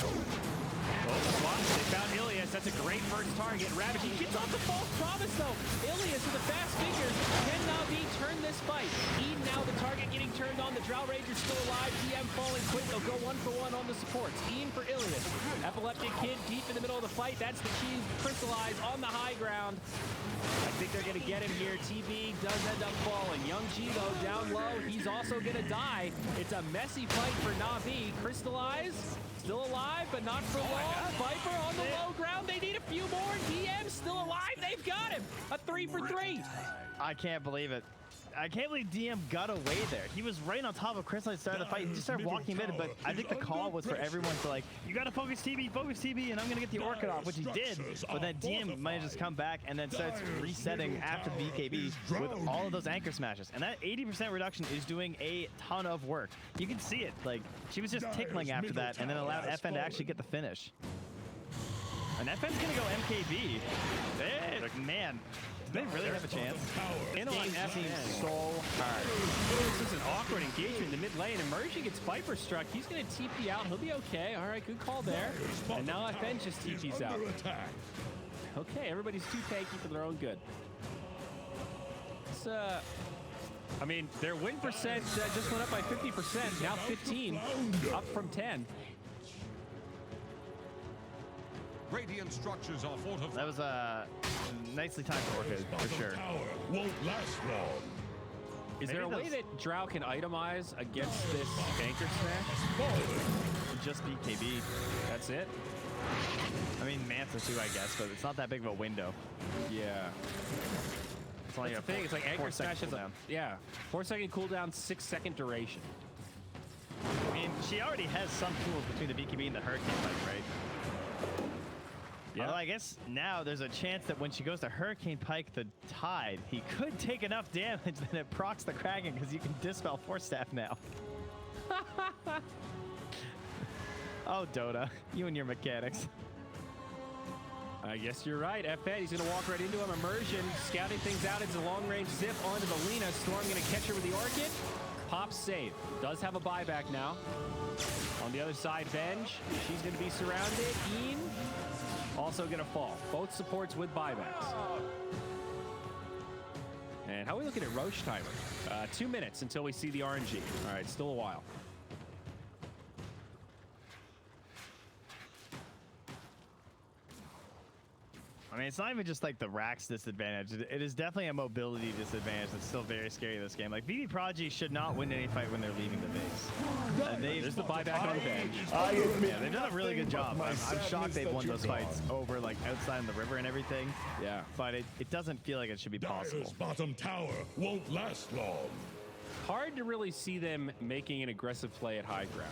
Oh, swap. They found Ilias. That's a great first target. Ravaging gets off the false promise, though. Ilias with the fast fingers. Can NAVI turn this fight? Eden now the target getting turned on. The Drow Ranger's still alive. DM falling quick. They'll go 1-for-1 on the supports. Eden for Ilias. Epileptic Kid deep in the middle of the fight. That's the key. Crystallize on the high ground. I think they're going to get him here. TB does end up falling. Young G, though, down low. He's also going to die. It's a messy fight for NAVI. Crystallize, still alive, but not for long. Viper on the low ground. They need a few more. DM still alive. They've got him. A 3 for 3. I can't believe it. I can't believe DM got away there. He was right on top of Crystal at the start of the fight. He just started walking mid, but I think the call was for everyone to like, you gotta focus TB, and I'm gonna get the Orchid off, which he did. But then DM manages to come back and then starts resetting after the BKB with all of those anchor smashes. And that 80% reduction is doing a ton of work. You can see it. Like, she was just tickling after that and then allowed FN to actually get the finish. And FN's gonna go MKB. Man. Do they really have a chance? In on F seems so hard. This is an awkward engagement in the mid lane. Emerging gets Viper struck. He's going to TP out. He'll be okay. All right, good call there. And now FN just TPs out. Okay, everybody's too tanky for their own good. It's, I mean, their win percent just went up by 50%. Now 15, up from 10. Radiant structures are fortified. That was nicely timed for Orchid, for sure. Won't last long. Is there a way that Drow can itemize against this anchor smash? Just BKB. That's it? I mean, Manta too, I guess, but it's not that big of a window. Yeah. It's only That's the thing. It's like anchor smash is cooldown. Yeah. 4-second cooldown, 6-second duration. I mean, she already has some tools between the BKB and the Hurricane Pike, right? Yeah. Although I guess now there's a chance that when she goes to Hurricane Pike the Tide, he could take enough damage that it procs the Kraken because you can dispel Force Staff now. Oh, Dota, you and your mechanics. I guess you're right. FN, he's going to walk right into him. Immersion, scouting things out. It's a long-range zip onto the Lina. Storm going to catch her with the Orchid. Pop save. Does have a buyback now. On the other side, Venge. She's going to be surrounded. Ian also going to fall. Both supports with buybacks. And how are we looking at Roche timer? 2 minutes until we see the RNG. All right, still a while. I mean, it's not even just like the Rax disadvantage. It is definitely a mobility disadvantage that's still very scary in this game. Like, VV Prodigy should not win any fight when they're leaving the base. There's the buyback on the bench. Yeah, they've done a really good job. I'm shocked they've won those fights over, like, outside in the river and everything. Yeah. But it doesn't feel like it should be possible. Dire's bottom tower won't last long. Hard to really see them making an aggressive play at high ground.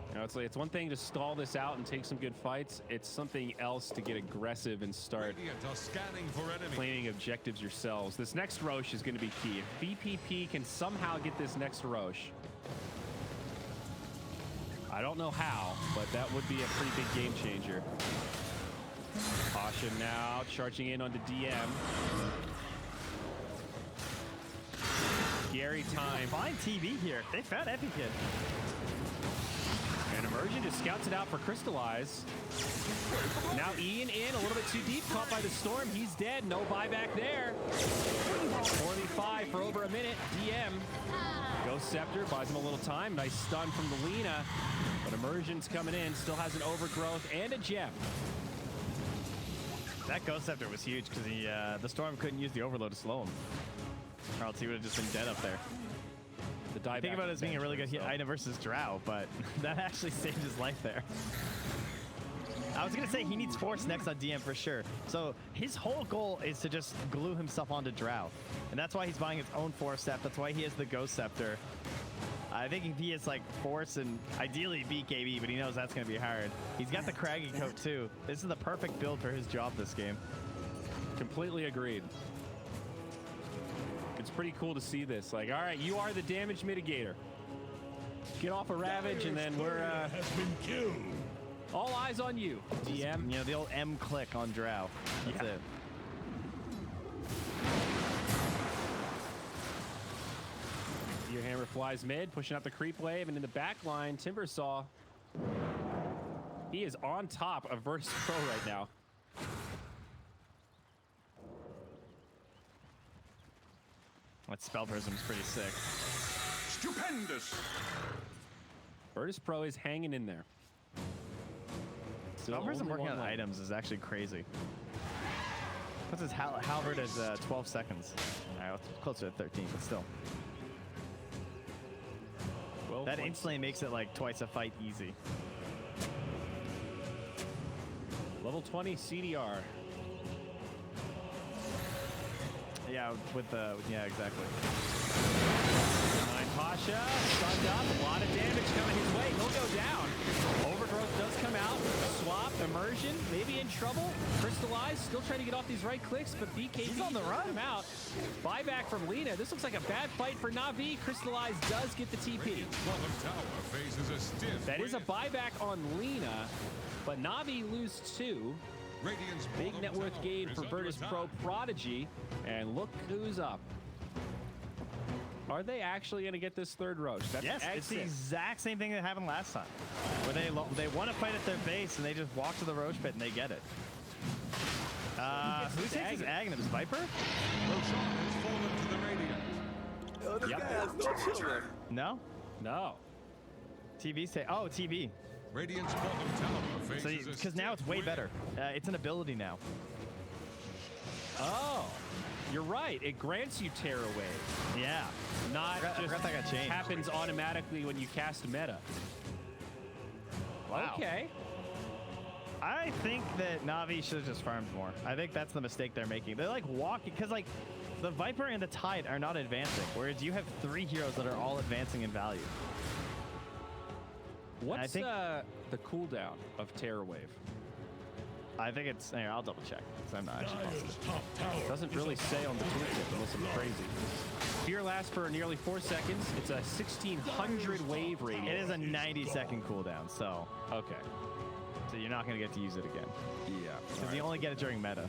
You know, it's one thing to stall this out and take some good fights. It's something else to get aggressive and start Radiant are scanning for enemies. claiming objectives yourselves. This next Roche is going to be key. If BPP can somehow get this next Roche, I don't know how, but that would be a pretty big game changer. Caution now, charging in onto DM. Scary time. Fine TV here. They found Epi Kid. And Immersion just scouts it out for Crystallize. Now Ian in a little bit too deep, caught by the Storm. He's dead. No buyback there. 45 for over a minute. DM. Ghost Scepter buys him a little time. Nice stun from the Lina. But Immersion's coming in. Still has an overgrowth and a gem. That Ghost Scepter was huge because the Storm couldn't use the Overload to slow him. Or else he would have just been dead up there. I think about it as being a really good item versus Drow, but that actually saved his life there. I was going to say he needs Force next on DM for sure. So his whole goal is to just glue himself onto Drow. And that's why he's buying his own Force Staff. That's why he has the Ghost Scepter. I think if he has like Force and ideally BKB, but he knows that's going to be hard. He's got the Craggy Coat too. This is the perfect build for his job this game. Completely agreed. it's pretty cool to see this. Like, all right, you are the damage mitigator. Get off a Ravage, and then we're has been killed. all eyes on you, DM. You know, the old M click on Drow. That's it. Your hammer flies mid, pushing out the creep wave, and in the back line, Timbersaw. He is on top of Virtus Pro right now. That spell prism's pretty sick. Stupendous. Virtus Pro is hanging in there. Still Spell prism only working on 1-1. items is actually crazy. What's his halberd is 12 seconds. All right, it's closer to 13, but still. Well, That instantly makes it like twice a fight easy. level 20 CDR. Yeah, yeah, exactly. Nine Pasha, stunned up, a lot of damage coming his way. He'll go down. Overgrowth does come out. Swap, immersion, maybe in trouble. Crystallize, still trying to get off these right clicks, but BKB on the does run. come out. Buyback from Lina. This looks like a bad fight for Navi. Crystallize does get the TP. Bottom tower faces a stiff That is a wind. buyback on Lina, but Navi lose 2. Radiant's Big bottom net worth tower gain is for under Virtus attack. Pro Prodigy. And look who's up. Are they actually going to get this third Roach? That's Yes, it's the exit. exact same thing that happened last time, where they want to fight at their base and they just walk to the Roach pit and they get it. Who this takes his Aghanims? Viper? Roshan has fallen to the Radiant. This guy has no children. No. No. TV say. Oh, TV. Radiant's bottom tower So faces a because now stiff it's way wind. better. It's an ability now. Oh, you're right. It grants you Terra Wave. Yeah. Not I just forgot that got changed. happens automatically when you cast meta. Wow. Okay. I think that Navi should have just farmed more. I think that's the mistake they're making. They're like walking because like the Viper and the Tide are not advancing, whereas you have 3 heroes that are all advancing in value. What's think- the cooldown of Terra Wave? I think it's. Here, I'll double check. 'Cause I'm not actually positive. Dire's top tower. Doesn't really say on the tooltip unless I'm crazy. Fear lasts for nearly 4 seconds. It's a 1600 wave It radius. is a 90-second cooldown, so Okay. you're not gonna get to use it again Yeah. because you only get it during meta.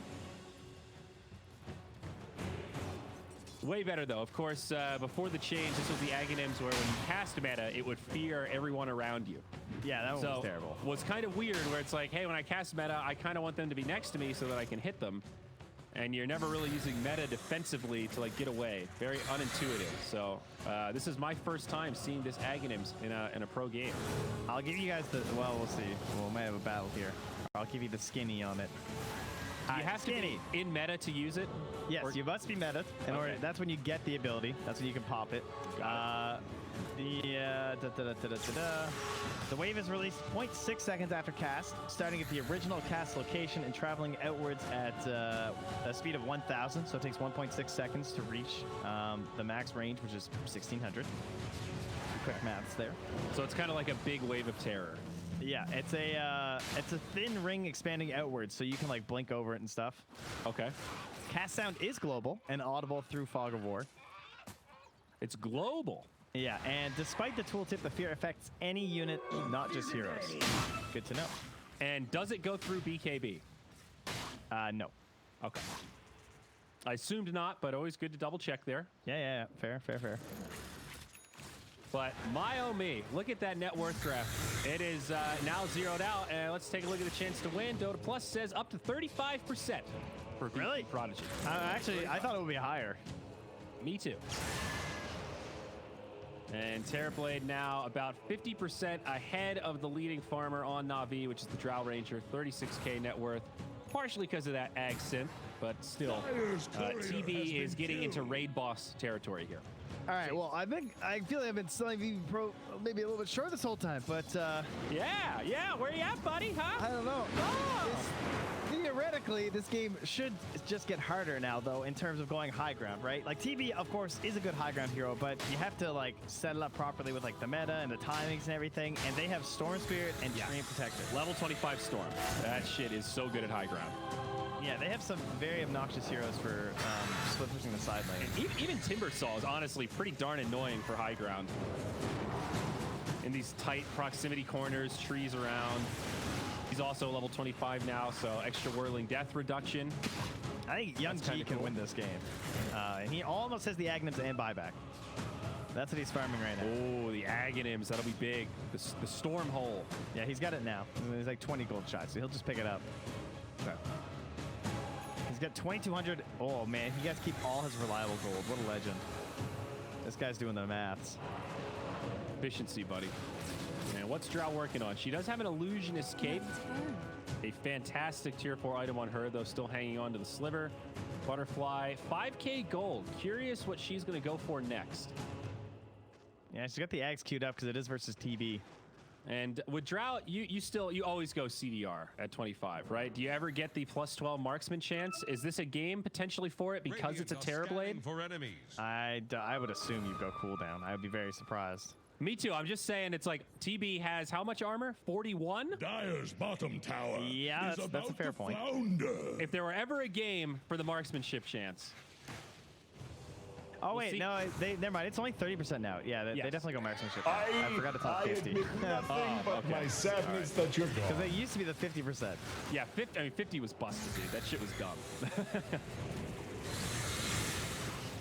Way better though. Of course, before the change, this was the Aghanims where when you cast meta, it would fear everyone around you. Yeah, that one So was terrible. was kind of weird where it's like, hey, when I cast meta, I kind of want them to be next to me so that I can hit them. And you're never really using meta defensively to like get away. Very unintuitive. So this is my first time seeing this Aghanims in a pro game. I'll give you guys the. Well, we'll see. We might have a battle here. I'll give you the skinny on it. You have to be in meta to use it. Yes, Or- you must be meta in order. Okay. That's when you get the ability. That's when you can pop it. The wave is released 0.6 seconds after cast, starting at the original cast location and traveling outwards at a speed of 1,000. So it takes 1.6 seconds to reach the max range, which is 1,600. Quick maths there. So it's kind of like a big wave of terror. Yeah, it's a thin ring expanding outwards, so you can like blink over it and stuff. Okay. Cast sound is global and audible through Fog of War. It's global. Yeah, and despite the tooltip, the fear affects any unit, not just heroes. Good to know. And does it go through BKB? No. Okay. I assumed not, but always good to double check there. Yeah. Fair. But my oh me, look at that net worth graph. It is now zeroed out, and let's take a look at the chance to win. Dota Plus says up to 35% for Really? Prodigy. Actually, I thought it would be higher. Me too. And Terrorblade now about 50% ahead of the leading farmer on Navi, which is the Drow Ranger, 36k net worth. Partially because of that ag synth, but still, TB is getting into raid boss territory here. All right, well, I feel like I've been selling VV Pro maybe a little bit short this whole time, but Yeah, where you at, buddy, huh? I don't know. Oh. Theoretically, this game Should just get harder now, though, in terms of going high ground, right? Like, TB, of course, is a good high ground hero, but you have to, like, set it up properly with, like, the meta and the timings and everything, and they have Storm Spirit and Stream Protector. Level 25 Storm. That shit is so good at high ground. Yeah, they have some very obnoxious heroes for split pushing the side lane. Even Timbersaw is honestly pretty darn annoying for high ground. In these tight proximity corners, trees around. He's also level 25 now, so extra whirling death reduction. I think Young G can win this game. And he almost has the Aghanims and buyback. That's what he's farming right now. Oh, the Aghanims, that'll be big. The Storm Hole. Yeah, he's got it now. There's like 20 gold shots, so he'll just pick it up. Okay. He's got 2,200. Oh, man, he gets to keep all his reliable gold. What a legend. This guy's doing the maths. Efficiency, buddy. And what's Drow working on? She does have an Illusionist Cape. A fantastic tier 4 item on her, though, still hanging on to the Sliver. Butterfly, 5k gold. Curious what she's going to go for next. Yeah, she's got the Ags queued up because it is versus TB. And with Drow, you always go CDR at 25, right? Do you ever get the +12 marksman chance? Is this a game potentially for it because it's a Terrorblade? For enemies. I would assume you go cooldown. I would be very surprised. Me too. I'm just saying it's like TB has how much armor? 41? Dyer's bottom tower. Yeah, that's a fair point. Flounder. If there were ever a game for the marksmanship chance. Oh, wait, no, never mind. It's only 30% now. Yeah, they definitely go marksmanship. I forgot to tell 50. admit nothing but my sadness that you're gone. Because they used to be the 50%. Yeah, 50 was busted, dude. That shit was dumb.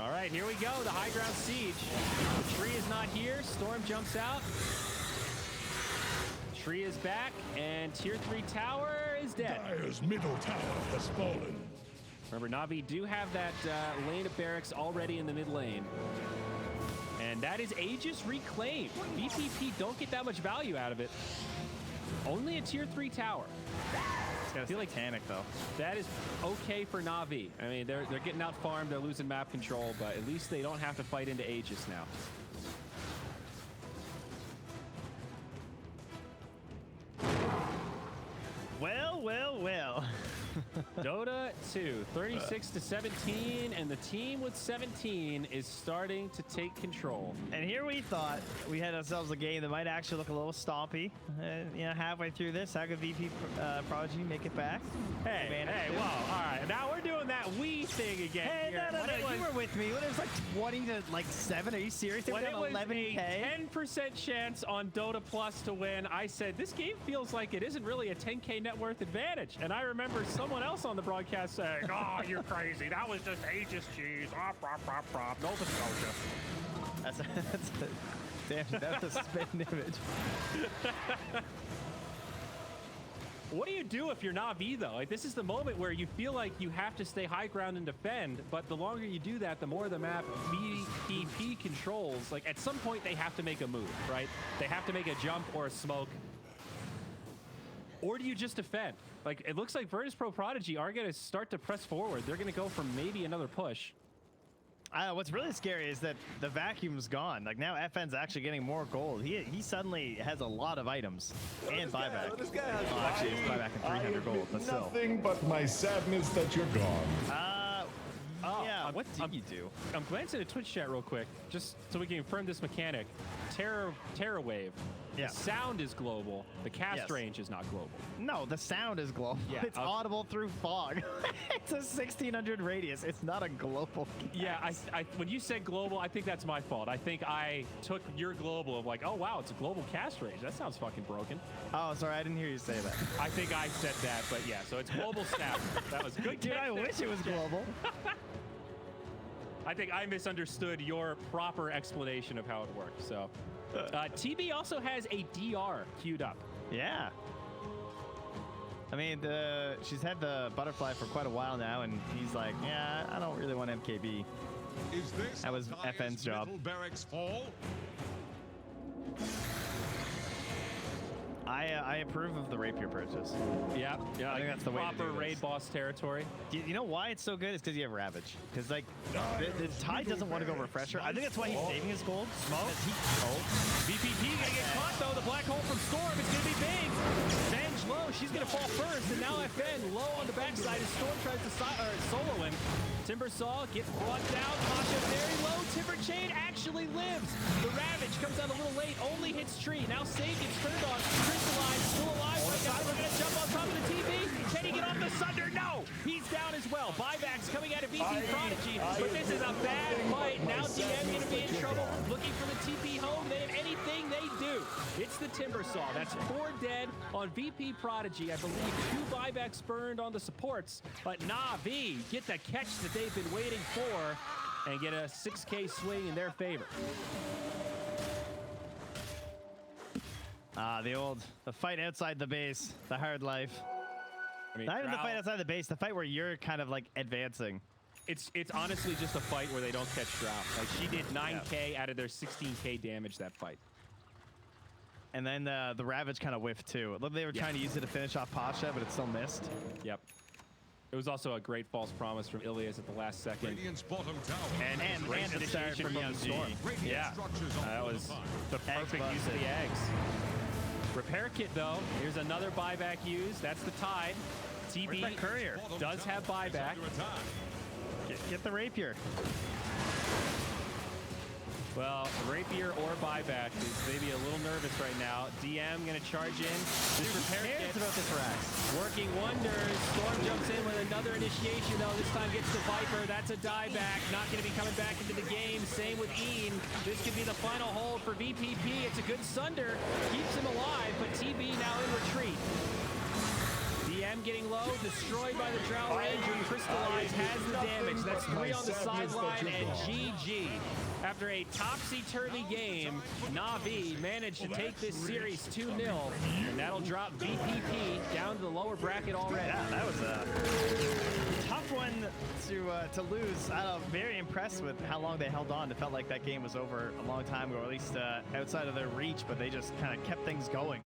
All right, here we go. The high ground siege. The tree is not here. Storm jumps out. Tree is back, and tier 3 tower is dead. Dyer's middle tower has fallen. Remember, Navi do have that lane of barracks already in the mid lane. And that is Aegis reclaimed. VPP don't get that much value out of it. Only a tier 3 tower. I feel like Titanic, though. That is okay for Navi. I mean, they're getting out farmed, they're losing map control, but at least they don't have to fight into Aegis now. Well, well, well. Dota 2, 36 to 17, and the team with 17 is starting to take control. And here we thought we had ourselves a game that might actually look a little stompy. You know, halfway through this, how could VP Prodigy make it back? Hey, whoa, all right. Now we're doing that we thing again. Hey, here. no, you were with me when it was like 20 to like 7. Are you serious? They When were it down was 11K. a 10% chance on Dota Plus to win, I said, this game feels like it isn't really a 10K net worth advantage. And I remember someone else on the broadcast saying, oh, you're crazy. That was just Aegis cheese. Nova Scotia. Damn, that's a spitting image. What do you do if you're Navi, though? Like, this is the moment where you feel like you have to stay high ground and defend, but the longer you do that, the more the map VPP controls. Like, at some point, they have to make a move, right? They have to make a jump or a smoke. Or do you just defend? Like, it looks like Virtus Pro Prodigy are going to start to press forward. They're going to go for maybe another push. What's really scary is that the vacuum's gone. Like, now FN's actually getting more gold. He suddenly has a lot of items and buyback. This guy has Actually, it's buyback and 300 gold, but still. nothing but my sadness that you're gone. Yeah, what do you do? I'm glancing at Twitch chat real quick, just so we can confirm this mechanic. Terra Wave. Yeah. The sound is global. The cast Yes. range is not global. No, the sound is global. Yeah, It's audible through fog. It's a 1600 radius. It's not a global cast. Yeah, when you said global, I think that's my fault. I think I took your global of like, oh, wow, it's a global cast range. That sounds fucking broken. Oh, sorry, I didn't hear you say that. I think I said that, but yeah, so it's global staff. That was good. Dude, I wish it was global. I think I misunderstood your proper explanation of how it works. So, TB also has a DR queued up. Yeah. I mean, she's had the butterfly for quite a while now, and he's like, yeah, I don't really want MKB. Is this That was Dyer's FN's job. middle barracks fall? I approve of the rapier purchase. Yeah, I think that's the way to proper do this. raid boss territory. You know why it's so good? It's because you have Ravage. Because, like, the Tide doesn't want to go Refresher. I think that's why he's saving his gold. Smoke. VPP gonna get caught, though. The black hole from Storm. It's gonna be big. Venge low. She's gonna fall first. And now FN low on the backside as Storm tries to solo him. Timbersaw gets brought down. Tasha very low. Timber Chain actually lives. The Ravage comes out a little late. Only hits tree. Now Save gets turned on. Crystalline still alive. We're gonna jump on top of the TV. Can he get off the Sunder? No! He's down as well. Buybacks coming out of VP Prodigy, but this is a bad fight. Now DM going to be in trouble, looking for the TP home. They have anything they do. It's the Timbersaw. That's 4 dead on VP Prodigy. I believe 2 buybacks burned on the supports, but NAVI get the catch that they've been waiting for and get a 6K swing in their favor. The fight outside the base, the hard life. I mean, Not even the Drow- fight outside the base, the fight where you're kind of like advancing. It's honestly just a fight where they don't catch Drow. Like, she did 9K out of their 16K damage that fight. And then the Ravage kind of whiffed too. It looked like they were trying to use it to finish off Pasha, but it still missed. Yep. It was also a great false promise from Ilias at the last second. Radiant's bottom tower. And great the start initiation from from EG. Storm. Radiant Yeah, structures are that was fortified. the perfect use of the eggs. Repair kit, though. Here's another buyback used. That's the Tide. TB Where's that courier? Bottom does tower have is buyback. under attack. Get the rapier. Well, Rapier or buyback is maybe a little nervous right now. DM going to charge in. This repair kit about this Rax? working wonders. Storm jumps in with another initiation, though. This time gets the Viper. That's a dieback. Not going to be coming back into the game. Same with Ian. This could be the final hold for VPP. It's a good Sunder. Keeps him alive, but TB now in retreat. DM getting low, destroyed by the Drow Ranger. Crystallize has the damage. That's 3 on the sideline, and GG. After a topsy-turvy game, NAVI managed to take this series 2-0, and that'll drop VPP down to the lower bracket already. Yeah, that was a tough one to lose. I'm very impressed with how long they held on. It felt like that game was over a long time ago, or at least outside of their reach, but they just kind of kept things going.